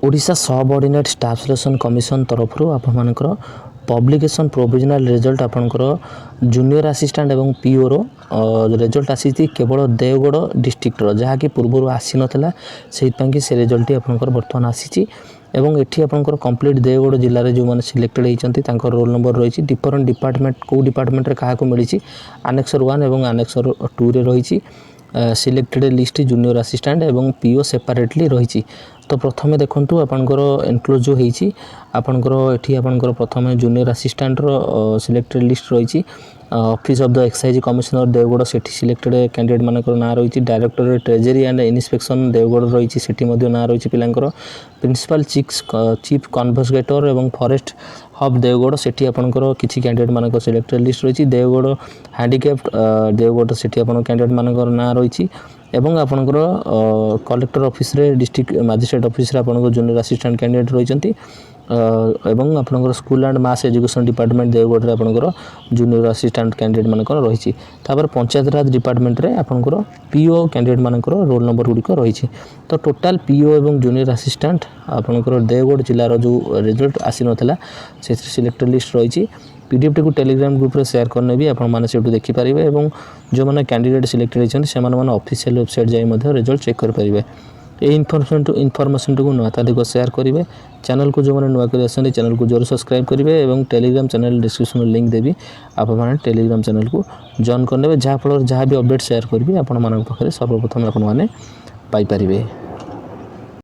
Odisha subordinate staff selection commission तरफ आपर publication provisional result आपंकर junior assistant एवं पीओ रो result आसी केवल देवगढ़ डिस्ट्रिक्ट जहाँकि पूर्व आसी नाला से से रिजल्ट आपंकर बर्तमान आसी एवं एठी आपंकर कंप्लीट देवगढ़ जिले में जो मैंने सिलेक्टेड होती रोल नंबर रही डिफरेंट डिपार्टमेंट कौ डिपार्टमेंट रे क्या मिली आनेक्सर 1 और आनेक्सर 2 रे रही सिलेक्टेड लिस्ट जूनियर असिस्टेंट एवं पीओ सेपरेटली रही। तो प्रथम देखूँ आपंकर एनक्लोज जो होती आपंकर एठी आपंकर प्रथम जूनियर असिस्टेंट सिलेक्टेड लिस्ट रही office of the excise commissioner Deogarh से सिलेक्टेड कैंडिडेट मानक ना रही director treasury and inspection Deogarh रही से ना रही पिलांकर प्रिंसिपल चीफ कन्वर्सेटर एवं फॉरेस्ट हब देवगढ़ से आपंकर किसी कैंडिडेट मानक सिलेक्टेड लिस्ट रही देवगढ़ हैंडिकैप्ड देवगढ़ से कैंडिडेट मानक ना रही एवं आपंकर कलेक्टर ऑफिस रे डिस्ट्रिक्ट मजिस्ट्रेट ऑफिस रे आपंकर जूनियर असिस्टेंट कैंडिडेट रही एवं आपंकर school and mass education department Deogarh रे आपंकर जूनियर असिस्टेंट कैंडिडेट मानकर रही पंचायत राज डिपार्टमेंट रे आपंकर पीओ कैंडिडेट मानकर रोल नंबर गुड़िक रही। तो टोटाल पीओ एवं जूनियर असिस्टेंट आपंकर देवगढ़ जिलार जो रिजल्ट आसी नाला से सिलेक्टेड लिस्ट रही पीडीएफ टी को टेलीग्राम ग्रुप रे शेयर करने भी आपण माने सेठू देखि परिबे एवं जो माने कैंडिडेट सिलेक्टेड होछन से माने ऑफिशियल वेबसाइट जाई मध्ये रिजल्ट चेक कर परिबे। ए इनफॉरमेशन को नुआताधिक शेयर करेंगे चैनल को जो मैंने नुआ कर आसते चैनल को जरूर सब्सक्राइब करेंगे एवं टेलीग्राम चैनल डिस्क्रिप्शन लिंक देवी आपने टेलीग्राम चैनल को जॉइन करने जहाँफल जहाँ भी अपडेट शेयर करेंगे आपण पाखे सर्वप्रथम आपने पाइपर।